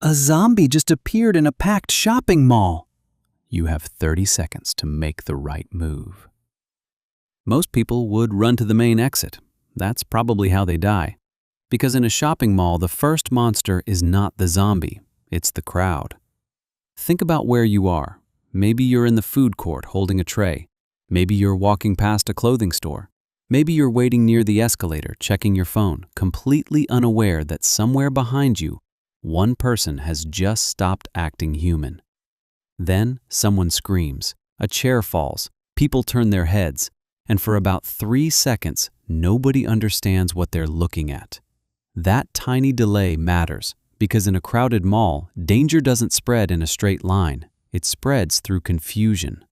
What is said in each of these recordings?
A zombie just appeared in a packed shopping mall. You have 30 seconds to make the right move. Most people would run to the main exit. That's probably how they die. Because in a shopping mall, the first monster is not the zombie, it's the crowd. Think about where you are. Maybe you're in the food court holding a tray. Maybe you're walking past a clothing store. Maybe you're waiting near the escalator, checking your phone, completely unaware that somewhere behind you, one person has just stopped acting human. Then someone screams, a chair falls, people turn their heads, and for about 3 seconds, nobody understands what they're looking at. That tiny delay matters because in a crowded mall, danger doesn't spread in a straight line. It spreads through confusion.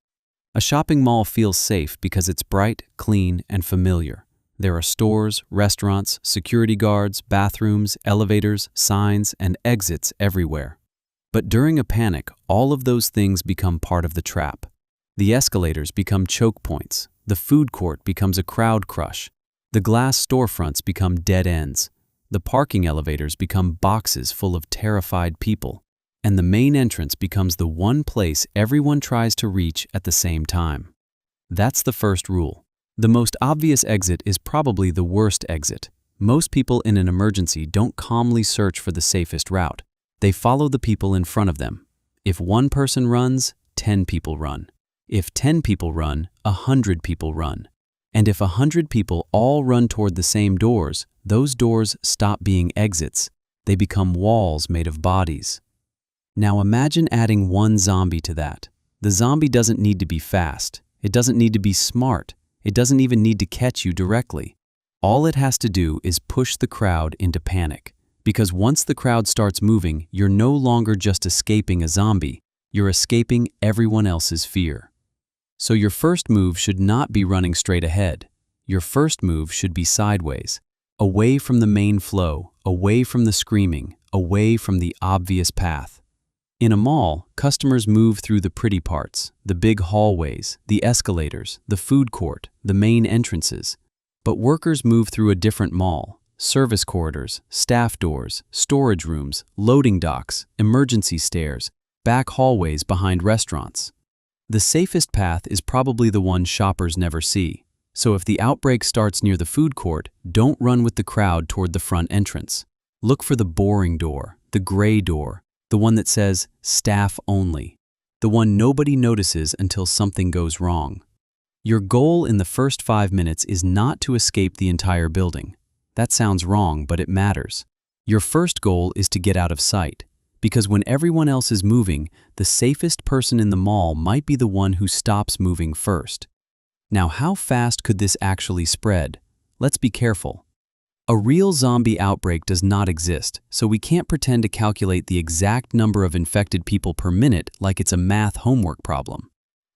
A shopping mall feels safe because it's bright, clean, and familiar. There are stores, restaurants, security guards, bathrooms, elevators, signs, and exits everywhere. But during a panic, all of those things become part of the trap. The escalators become choke points. The food court becomes a crowd crush. The glass storefronts become dead ends. The parking elevators become boxes full of terrified people. And the main entrance becomes the one place everyone tries to reach at the same time. That's the first rule. The most obvious exit is probably the worst exit. Most people in an emergency don't calmly search for the safest route. They follow the people in front of them. If one person runs, 10 people run. If 10 people run, 100 people run. And if 100 people all run toward the same doors, those doors stop being exits. They become walls made of bodies. Now imagine adding one zombie to that. The zombie doesn't need to be fast. It doesn't need to be smart. It doesn't even need to catch you directly. All it has to do is push the crowd into panic. Because once the crowd starts moving, you're no longer just escaping a zombie. You're escaping everyone else's fear. So your first move should not be running straight ahead. Your first move should be sideways, away from the main flow, away from the screaming, away from the obvious path. In a mall, customers move through the pretty parts, the big hallways, the escalators, the food court, the main entrances. But workers move through a different mall: service corridors, staff doors, storage rooms, loading docks, emergency stairs, back hallways behind restaurants. The safest path is probably the one shoppers never see. So if the outbreak starts near the food court, don't run with the crowd toward the front entrance. Look for the boring door, the gray door, the one that says staff only, the one nobody notices until something goes wrong. Your goal in the first 5 minutes is not to escape the entire building. That sounds wrong, but it matters. Your first goal is to get out of sight, because when everyone else is moving, the safest person in the mall might be the one who stops moving first. Now, how fast could this actually spread? Let's be careful. A real zombie outbreak does not exist, so we can't pretend to calculate the exact number of infected people per minute like it's a math homework problem.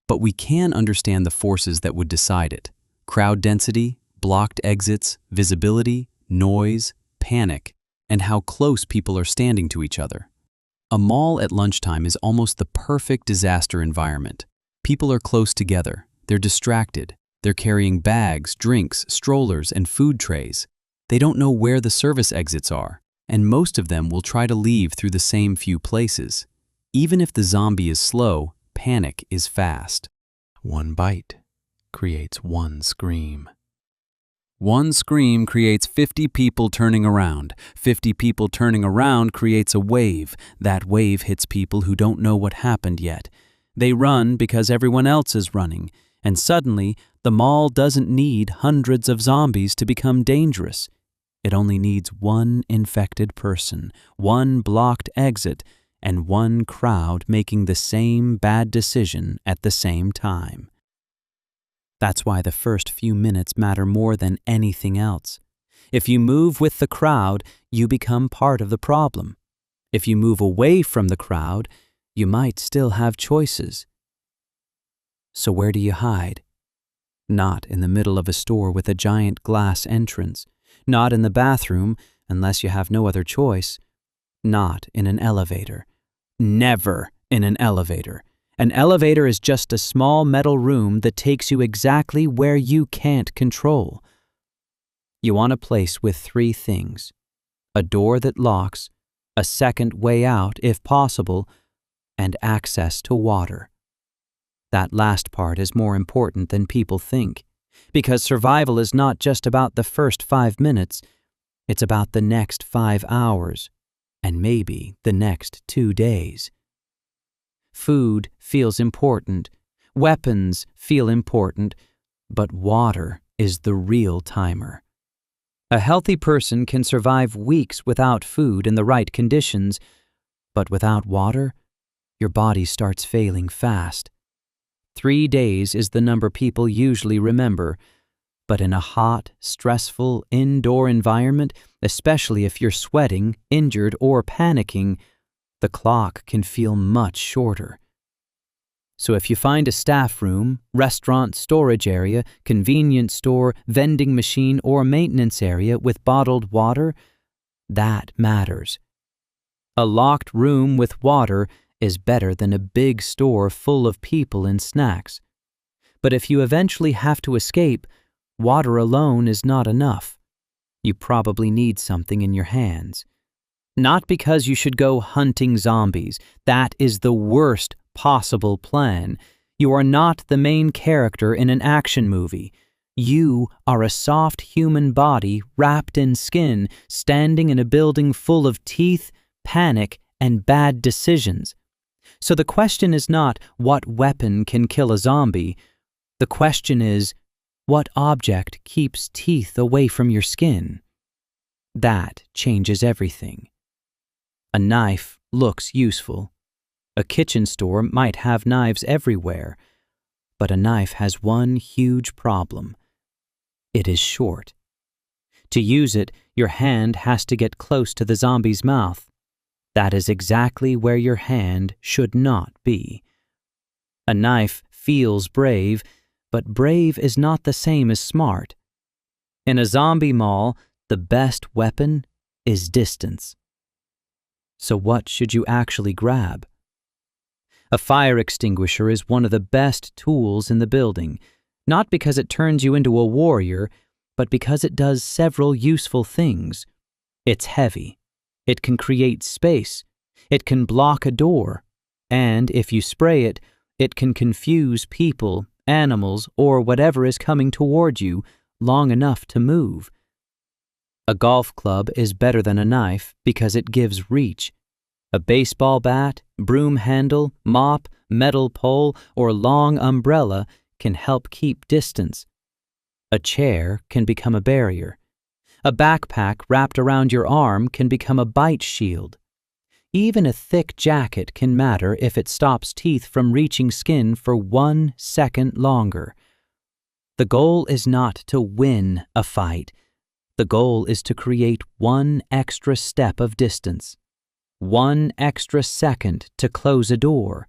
But we can understand the forces that would decide it: crowd density, blocked exits, visibility, noise, panic, and how close people are standing to each other. A mall at lunchtime is almost the perfect disaster environment. People are close together, they're distracted, they're carrying bags, drinks, strollers, and food trays. They don't know where the service exits are, and most of them will try to leave through the same few places. Even if the zombie is slow, panic is fast. One bite creates one scream. One scream creates 50 people turning around. 50 people turning around creates a wave. That wave hits people who don't know what happened yet. They run because everyone else is running, and suddenly the mall doesn't need hundreds of zombies to become dangerous. It only needs one infected person, one blocked exit, and one crowd making the same bad decision at the same time. That's why the first few minutes matter more than anything else. If you move with the crowd, you become part of the problem. If you move away from the crowd, you might still have choices. So where do you hide? Not in the middle of a store with a giant glass entrance. Not in the bathroom, unless you have no other choice. Not in an elevator. Never in an elevator. An elevator is just a small metal room that takes you exactly where you can't control. You want a place with 3 things: a door that locks, a second way out if possible, and access to water. That last part is more important than people think, because survival is not just about the first 5 minutes, it's about the next 5 hours, and maybe the next 2 days. Food feels important, weapons feel important, but water is the real timer. A healthy person can survive weeks without food in the right conditions, but without water, your body starts failing fast. 3 days is the number people usually remember, but in a hot, stressful, indoor environment, especially if you're sweating, injured, or panicking, the clock can feel much shorter. So if you find a staff room, restaurant storage area, convenience store, vending machine, or maintenance area with bottled water, that matters. A locked room with water is better than a big store full of people and snacks. But if you eventually have to escape, water alone is not enough. You probably need something in your hands. Not because you should go hunting zombies. That is the worst possible plan. You are not the main character in an action movie. You are a soft human body wrapped in skin, standing in a building full of teeth, panic, and bad decisions. So the question is not what weapon can kill a zombie. The question is, what object keeps teeth away from your skin? That changes everything. A knife looks useful. A kitchen store might have knives everywhere, but a knife has one huge problem. It is short. To use it, your hand has to get close to the zombie's mouth. That is exactly where your hand should not be. A knife feels brave, but brave is not the same as smart. In a zombie mall, the best weapon is distance. So what should you actually grab? A fire extinguisher is one of the best tools in the building, not because it turns you into a warrior, but because it does several useful things. It's heavy. It can create space. It can block a door. And if you spray it, it can confuse people, animals, or whatever is coming toward you long enough to move. A golf club is better than a knife because it gives reach. A baseball bat, broom handle, mop, metal pole, or long umbrella can help keep distance. A chair can become a barrier. A backpack wrapped around your arm can become a bite shield. Even a thick jacket can matter if it stops teeth from reaching skin for 1 second longer. The goal is not to win a fight. The goal is to create 1 extra step of distance, 1 extra second to close a door,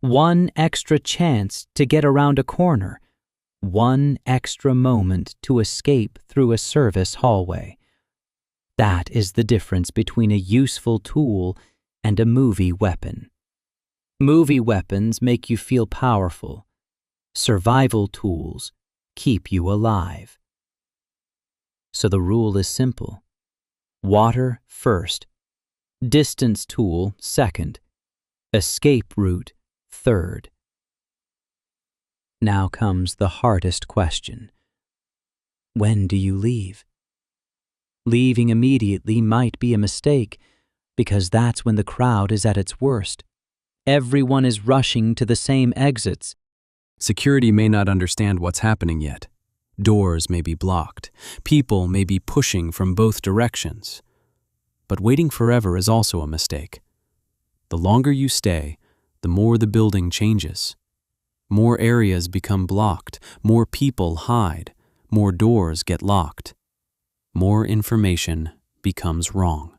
1 extra chance to get around a corner, 1 extra moment to escape through a service hallway. That is the difference between a useful tool and a movie weapon. Movie weapons make you feel powerful. Survival tools keep you alive. So the rule is simple. Water first. Distance tool second. Escape route third. Now comes the hardest question. When do you leave? Leaving immediately might be a mistake, because that's when the crowd is at its worst. Everyone is rushing to the same exits. Security may not understand what's happening yet. Doors may be blocked. People may be pushing from both directions. But waiting forever is also a mistake. The longer you stay, the more the building changes. More areas become blocked, more people hide, more doors get locked. More information becomes wrong.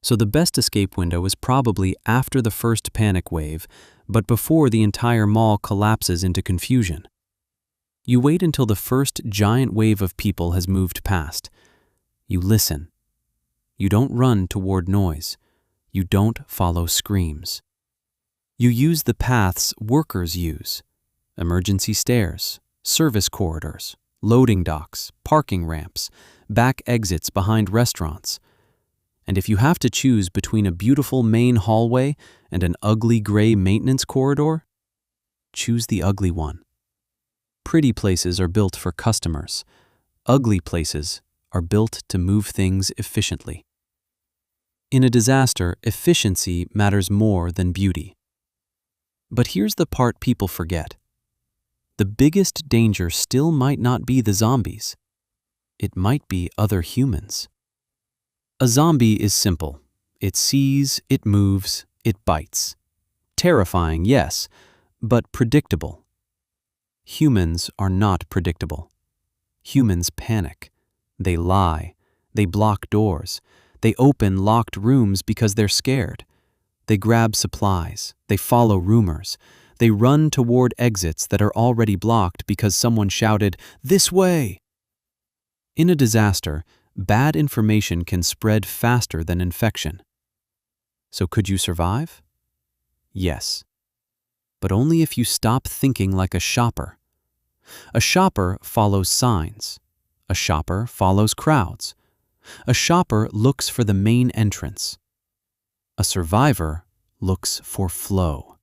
So the best escape window is probably after the first panic wave, but before the entire mall collapses into confusion. You wait until the first giant wave of people has moved past. You listen. You don't run toward noise. You don't follow screams. You use the paths workers use: emergency stairs, service corridors, loading docks, parking ramps, back exits behind restaurants. And if you have to choose between a beautiful main hallway and an ugly gray maintenance corridor, choose the ugly one. Pretty places are built for customers. Ugly places are built to move things efficiently. In a disaster, efficiency matters more than beauty. But here's the part people forget. The biggest danger still might not be the zombies. It might be other humans. A zombie is simple. It sees, it moves, it bites. Terrifying, yes, but predictable. Humans are not predictable. Humans panic. They lie. They block doors. They open locked rooms because they're scared. They grab supplies. They follow rumors. They run toward exits that are already blocked because someone shouted, "This way!" In a disaster, bad information can spread faster than infection. So could you survive? Yes. But only if you stop thinking like a shopper. A shopper follows signs. A shopper follows crowds. A shopper looks for the main entrance. A survivor looks for flow.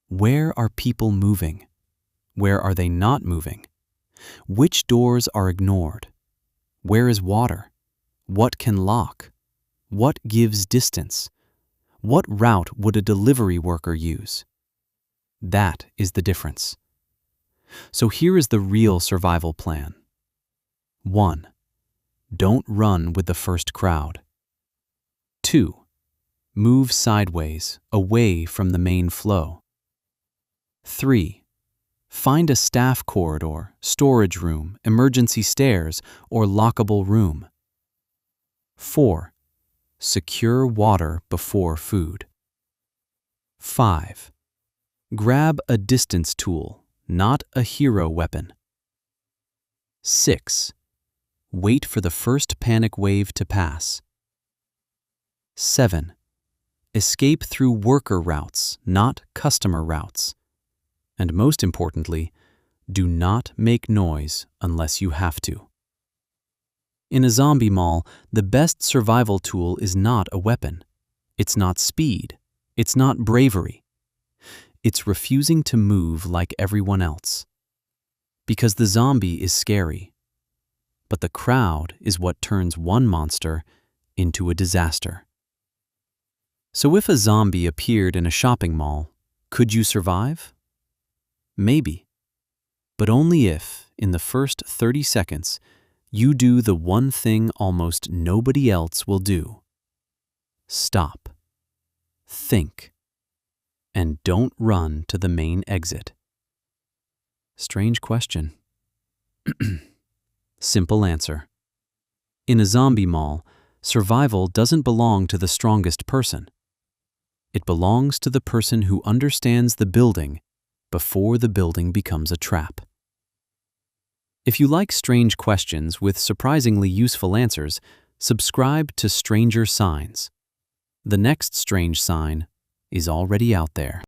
Where are people moving? Where are they not moving? Which doors are ignored? Where is water? What can lock? What gives distance? What route would a delivery worker use? That is the difference. So here is the real survival plan. 1. Don't run with the first crowd. 2. Move sideways, away from the main flow. 3. Find a staff corridor, storage room, emergency stairs, or lockable room. 4. Secure water before food. 5. Grab a distance tool, not a hero weapon. 6. Wait for the first panic wave to pass. 7. Escape through worker routes, not customer routes. And most importantly, do not make noise unless you have to. In a zombie mall, the best survival tool is not a weapon. It's not speed. It's not bravery. It's refusing to move like everyone else. Because the zombie is scary. But the crowd is what turns one monster into a disaster. So if a zombie appeared in a shopping mall, could you survive? Maybe. But only if, in the first 30 seconds, you do the one thing almost nobody else will do. Stop. Think. And don't run to the main exit. Strange question. Simple answer. In a zombie mall, survival doesn't belong to the strongest person. It belongs to the person who understands the building before the building becomes a trap. If you like strange questions with surprisingly useful answers, subscribe to Stranger Signs. The next strange sign is already out there.